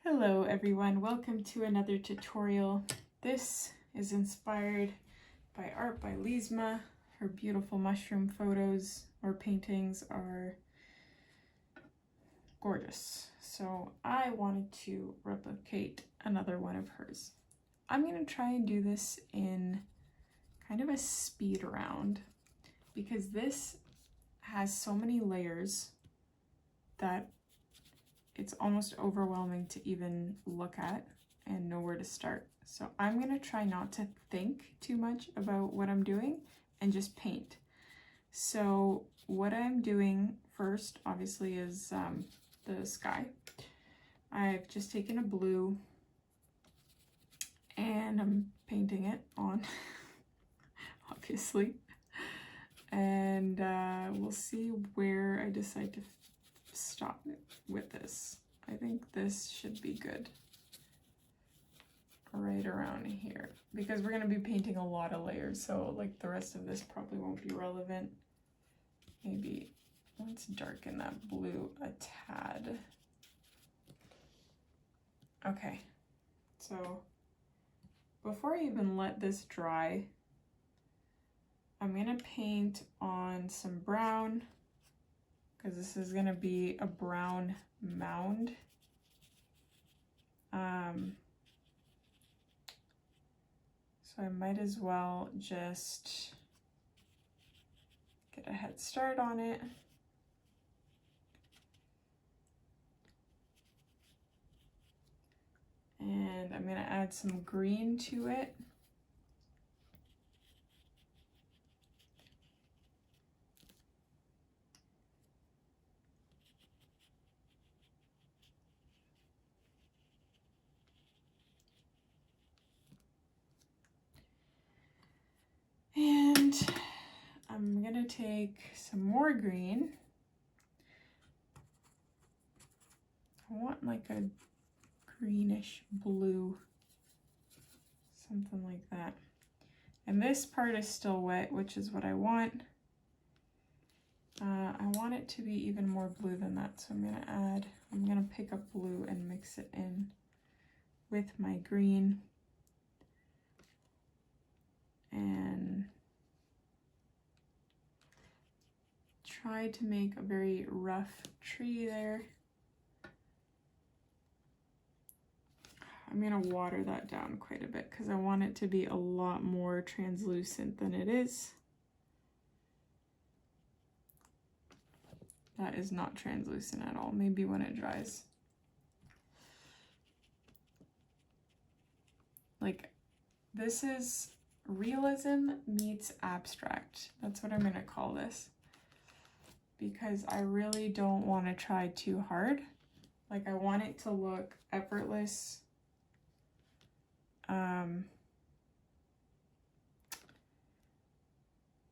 Hello everyone, welcome to another tutorial. This is inspired by artbylisma. Her beautiful mushroom photos or paintings are gorgeous. So I wanted to replicate another one of hers. I'm going to try and do this in kind of a speed round because this has so many layers that it's almost overwhelming to even look at and know where to start. So I'm gonna try not to think too much about what I'm doing and just paint. So what I'm doing first, obviously, is the sky. I've just taken a blue and I'm painting it on, obviously. And we'll see where I decide to stop with this. I think this should be good right around here because we're going to be painting a lot of layers, so like the rest of this probably won't be relevant. Maybe let's darken that blue a tad. Okay, so before I even let this dry, I'm going to paint on some brown because this is going to be a brown mound. So I might as well just get a head start on it. And I'm going to add some green to it. And I'm going to take some more green. I want like a greenish blue, something like that. And this part is still wet, which is what I want. I want it to be even more blue than that, so I'm going to pick up blue and mix it in with my green. And try to make a very rough tree there. I'm going to water that down quite a bit because I want it to be a lot more translucent than it is. That is not translucent at all, maybe when it dries. Like, this is realism meets abstract. That's what I'm going to call this. Because I really don't want to try too hard. Like, I want it to look effortless.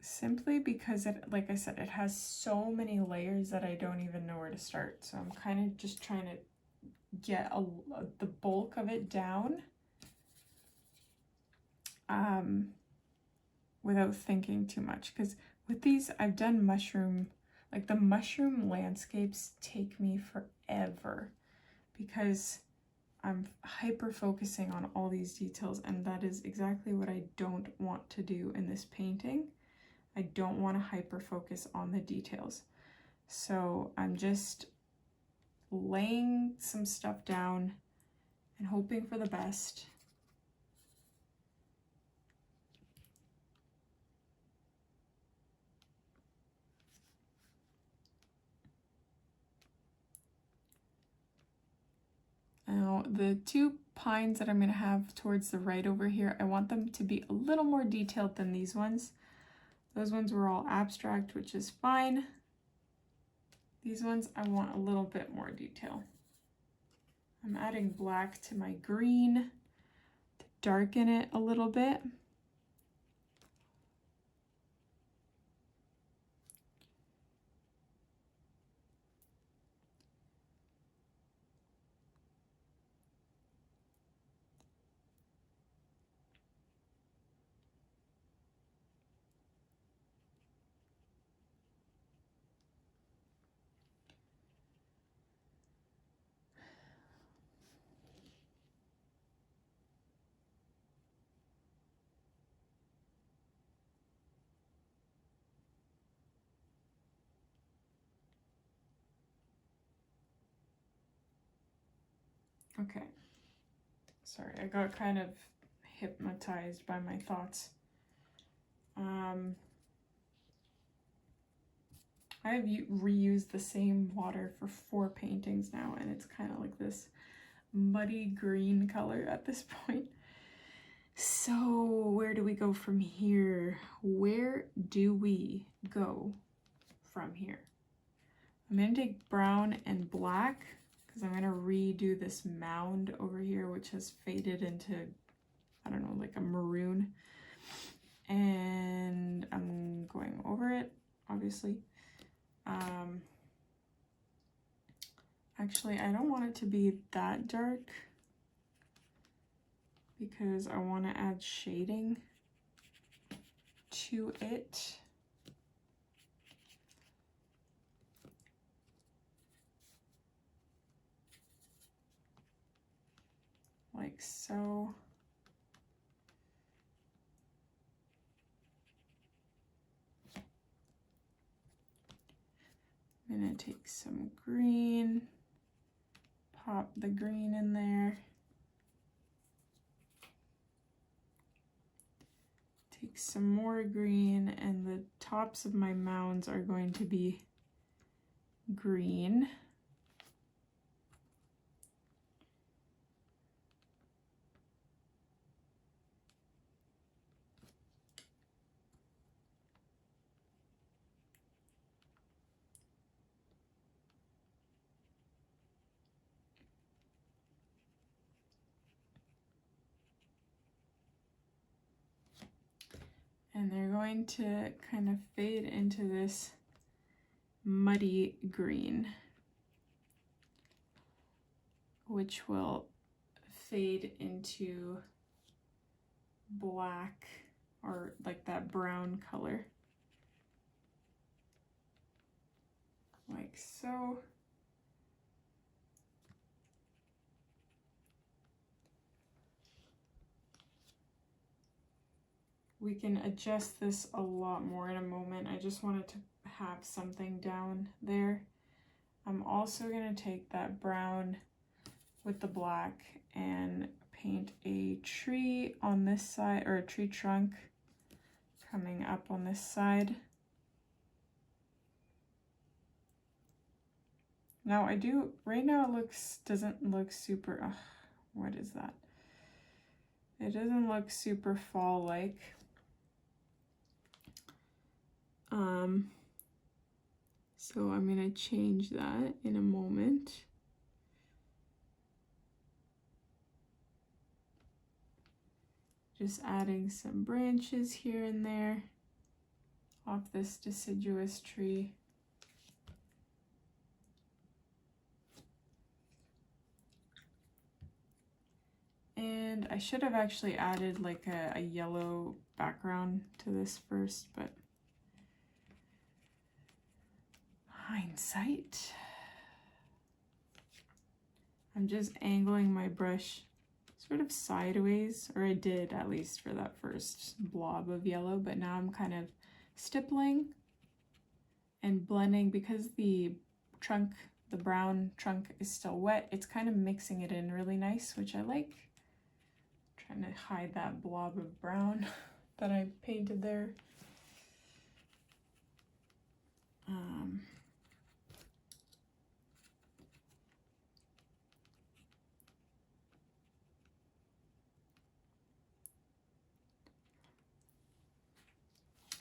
Simply because it, like I said, it has so many layers that I don't even know where to start. So I'm kind of just trying to get the bulk of it down without thinking too much. Because with these, I've done mushroom, like the mushroom landscapes take me forever because I'm hyper focusing on all these details, and that is exactly what I don't want to do in this painting. I don't want to hyper focus on the details. So I'm just laying some stuff down and hoping for the best. Now, the two pines that I'm going to have towards the right over here, I want them to be a little more detailed than these ones. Those ones were all abstract, which is fine. These ones, I want a little bit more detail. I'm adding black to my green to darken it a little bit. Okay. Sorry, I got kind of hypnotized by my thoughts. I have reused the same water for 4 paintings now, and it's kind of like this muddy green color at this point. So where do we go from here? Where do we go from here? I'm going to take brown and black because I'm going to redo this mound over here, which has faded into, I don't know, like a maroon. And I'm going over it, obviously. Actually, I don't want it to be that dark because I want to add shading to it. Like so. I'm gonna take some green, pop the green in there. Take some more green, and the tops of my mounds are going to be green. And they're going to kind of fade into this muddy green, which will fade into black or like that brown color. Like so. We can adjust this a lot more in a moment. I just wanted to have something down there. I'm also going to take that brown with the black and paint a tree on this side, or a tree trunk coming up on this side. Now I do, right now it doesn't look super, what is that? It doesn't look super fall-like. So I'm gonna change that in a moment. Just adding some branches here and there off this deciduous tree. And I should have actually added like a yellow background to this first, but hindsight. I'm just angling my brush sort of sideways, or I did at least for that first blob of yellow, but now I'm kind of stippling and blending because the trunk, the brown trunk is still wet. It's kind of mixing it in really nice, which I like. Trying to hide that blob of brown that I painted there.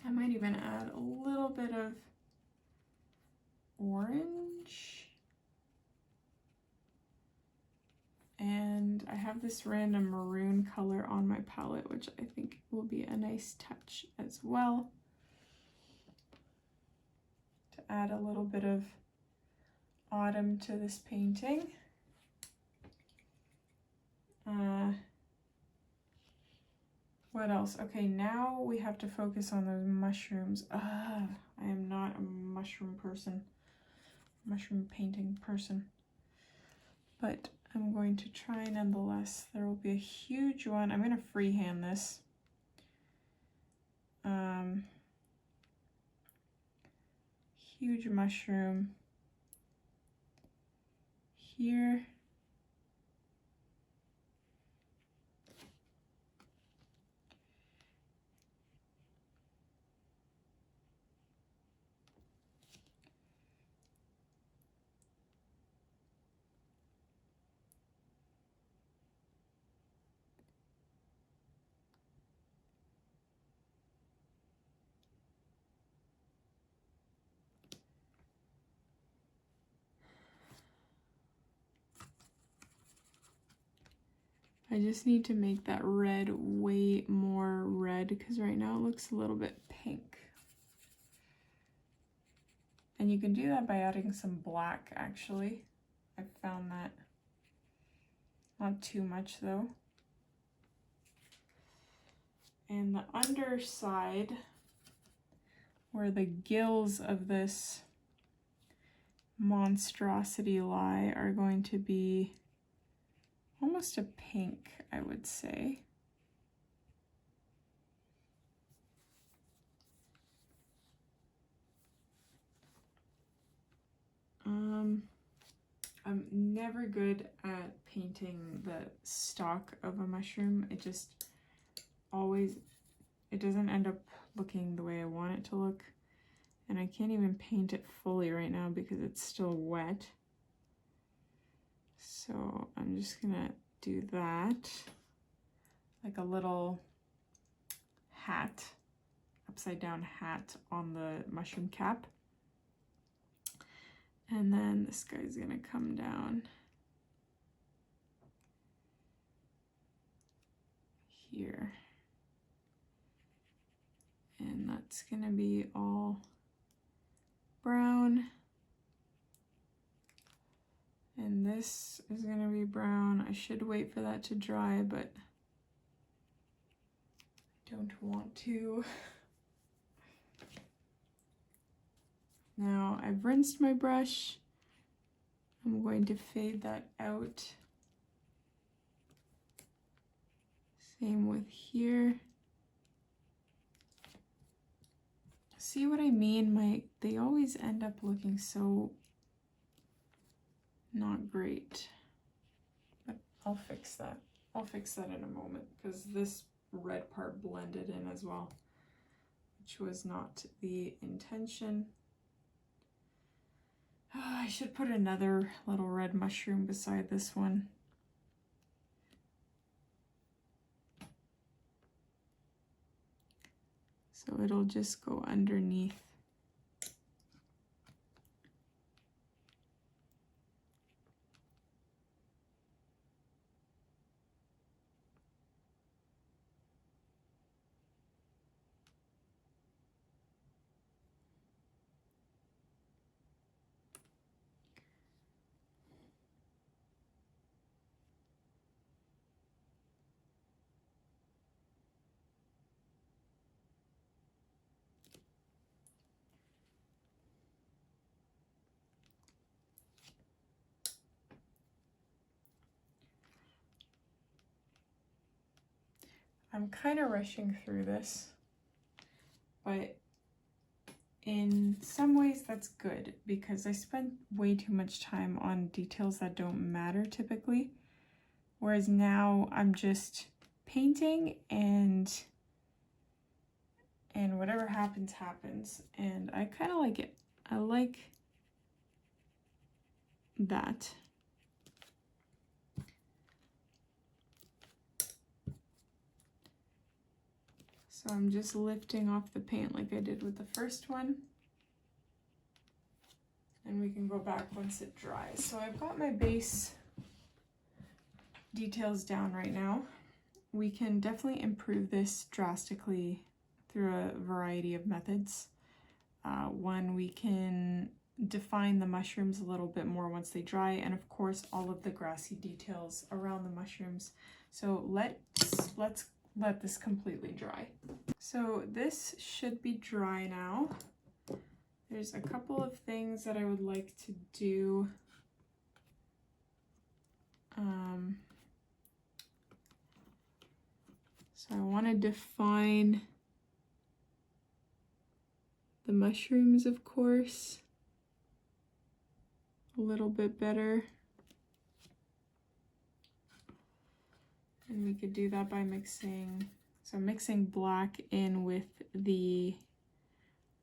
I might even add a little bit of orange. And I have this random maroon color on my palette, which I think will be a nice touch as well. To add a little bit of autumn to this painting. What else? Okay, now we have to focus on those mushrooms. I am not a mushroom person, mushroom painting person, but I'm going to try nonetheless. There will be a huge one. I'm going to freehand this. Huge mushroom here. I just need to make that red way more red because right now it looks a little bit pink. And you can do that by adding some black, actually. I found that. Not too much though. And the underside, where the gills of this monstrosity lie, are going to be almost a pink, I would say. I'm never good at painting the stalk of a mushroom. It just always, it doesn't end up looking the way I want it to look. And I can't even paint it fully right now because it's still wet. So I'm just gonna do that, like a little hat, upside down hat on the mushroom cap. And then this guy's gonna come down here. And that's gonna be all brown. And this is gonna be brown. I should wait for that to dry, but I don't want to. Now I've rinsed my brush. I'm going to fade that out. Same with here. See what I mean? They always end up looking so not great. But I'll fix that. I'll fix that in a moment because this red part blended in as well, which was not the intention. Oh, I should put another little red mushroom beside this one. So it'll just go underneath. I'm kind of rushing through this, but in some ways that's good because I spent way too much time on details that don't matter typically, whereas now I'm just painting and whatever happens happens, and I kind of like it. I like that. So I'm just lifting off the paint like I did with the first one. And we can go back once it dries. So I've got my base details down right now. We can definitely improve this drastically through a variety of methods. One, we can define the mushrooms a little bit more once they dry, and of course all of the grassy details around the mushrooms. So let's let this completely dry. So this should be dry now. There's a couple of things that I would like to do. So I want to define the mushrooms, of course, a little bit better. And we could do that by mixing, so mixing black in with the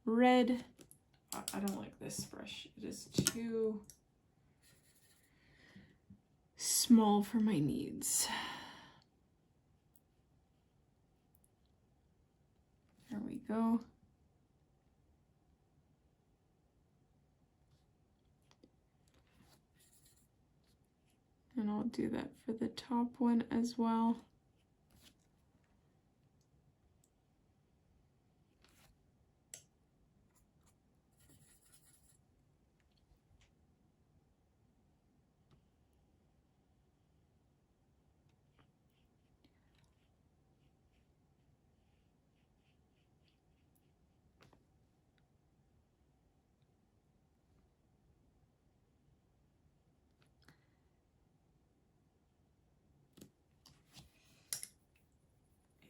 red. I don't like this brush. It is too small for my needs. There we go. And I'll do that for the top one as well.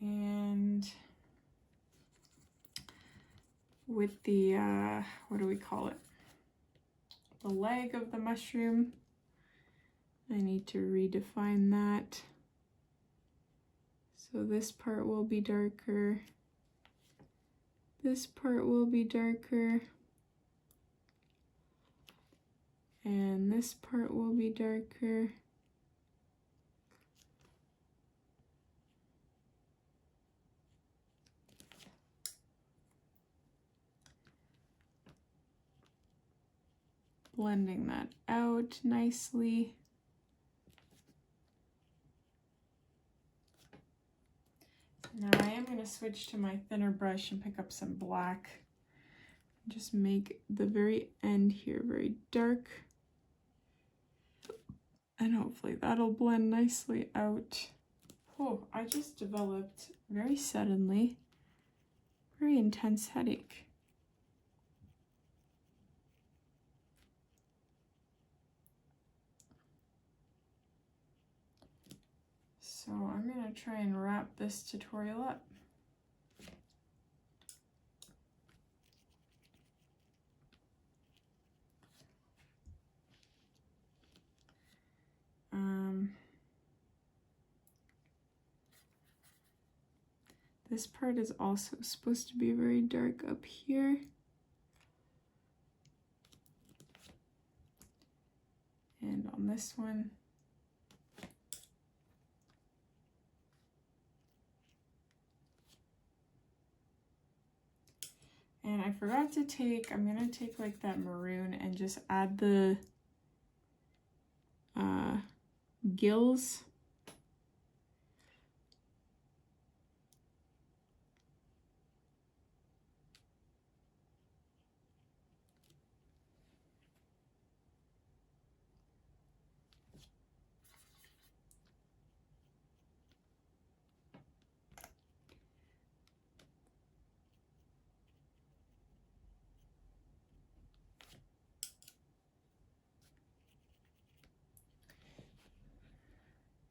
And with the, what do we call it? The leg of the mushroom, I need to redefine that. So this part will be darker. This part will be darker. And this part will be darker. Blending that out nicely. Now I am going to switch to my thinner brush and pick up some black. Just make the very end here very dark. And hopefully that'll blend nicely out. Oh, I just developed very suddenly very intense headache. So I'm going to try and wrap this tutorial up. This part is also supposed to be very dark up here. And on this one, and I forgot to take, I'm gonna take like that maroon and just add the gills.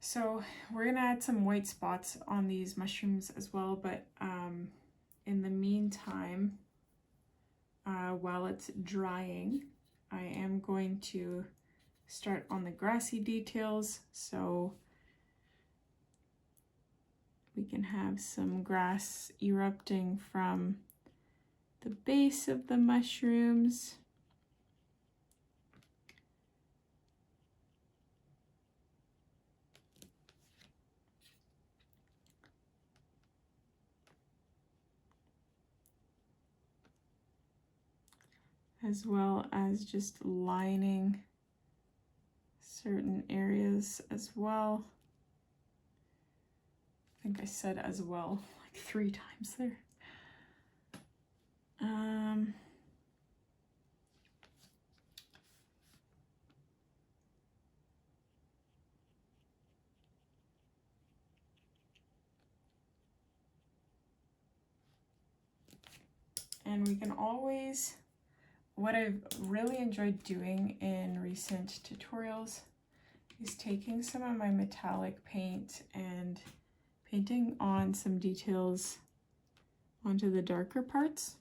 So we're gonna add some white spots on these mushrooms as well, but in the meantime, while it's drying, I am going to start on the grassy details so we can have some grass erupting from the base of the mushrooms. As well as just lining certain areas as well. I think I said as well like 3 times there. And we can always, what I've really enjoyed doing in recent tutorials is taking some of my metallic paint and painting on some details onto the darker parts.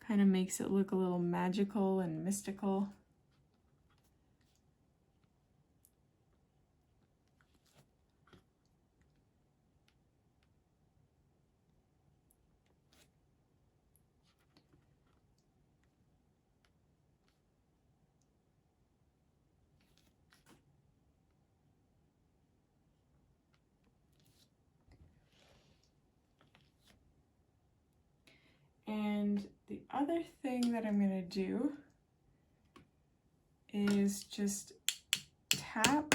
Kind of makes it look a little magical and mystical. And other thing that I'm gonna do is just tap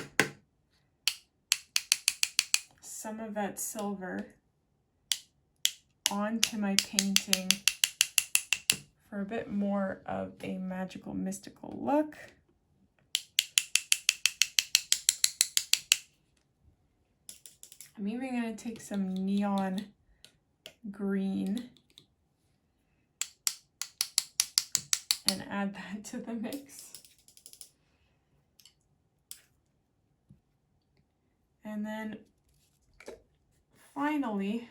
some of that silver onto my painting for a bit more of a magical, mystical look. I'm even going to take some neon green and add that to the mix. And then finally,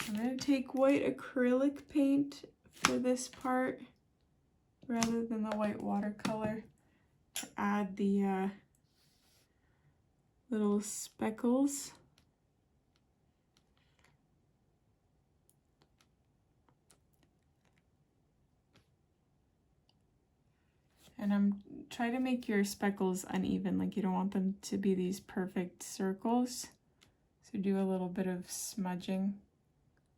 I'm going to take white acrylic paint for this part rather than the white watercolor to add the little speckles. And I'm trying to make your speckles uneven, like you don't want them to be these perfect circles. So do a little bit of smudging.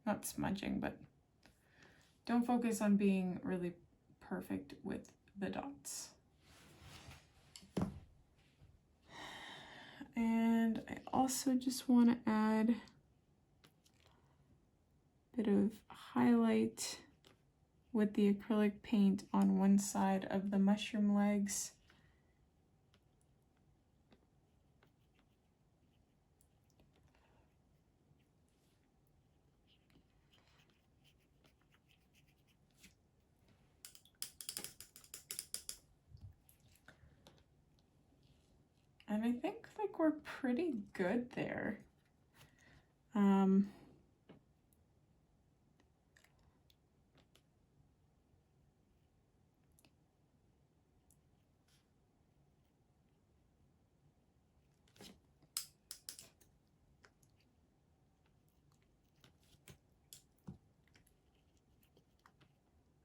Not smudging, but don't focus on being really perfect with the dots. And I also just want to add a bit of highlight with the acrylic paint on one side of the mushroom legs. And I think like we're pretty good there.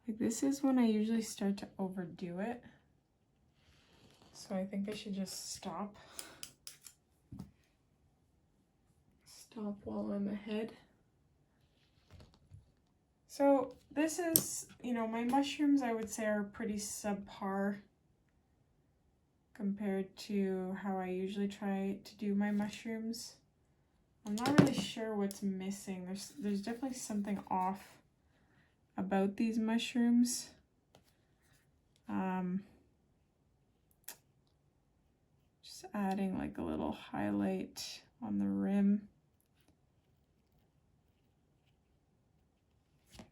Like this is when I usually start to overdo it. So I think I should just stop. Stop while I'm ahead. So this is, you know, my mushrooms I would say are pretty subpar compared to how I usually try to do my mushrooms. I'm not really sure what's missing. There's definitely something off about these mushrooms. Just adding like a little highlight on the rim.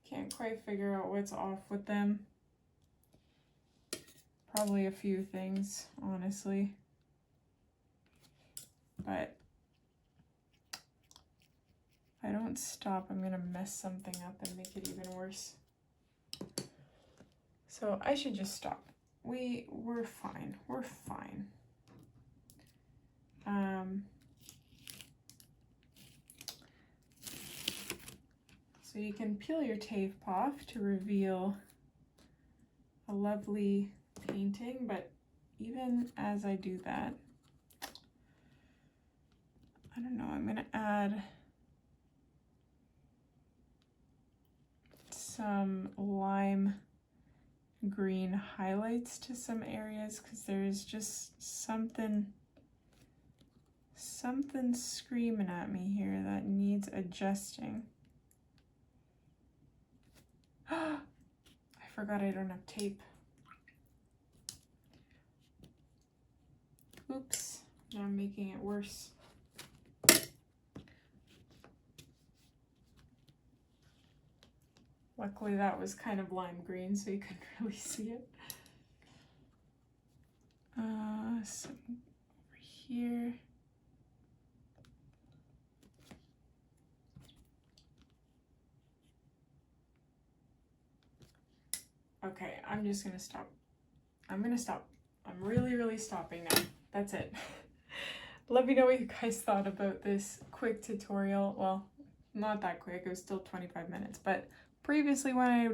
Can't quite figure out what's off with them. Probably a few things, honestly. But if I don't stop, I'm gonna mess something up and make it even worse. So I should just stop. We're fine. We're fine. So you can peel your tape off to reveal a lovely painting, but even as I do that, I don't know, I'm gonna add some lime green highlights to some areas because there's just something screaming at me here that needs adjusting. I forgot I don't have tape. Oops, now I'm making it worse. Luckily that was kind of lime green so you couldn't really see it. Some over here. Okay, I'm just gonna stop. I'm gonna stop. I'm really stopping now. That's it. Let me know what you guys thought about this quick tutorial. Well, not that quick, it was still 25 minutes, but previously when I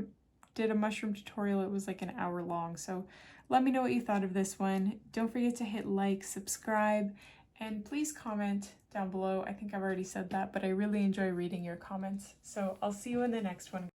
did a mushroom tutorial, it was like an hour long. So let me know what you thought of this one. Don't forget to hit like, subscribe, and please comment down below. I think I've already said that, but I really enjoy reading your comments. So I'll see you in the next one, guys.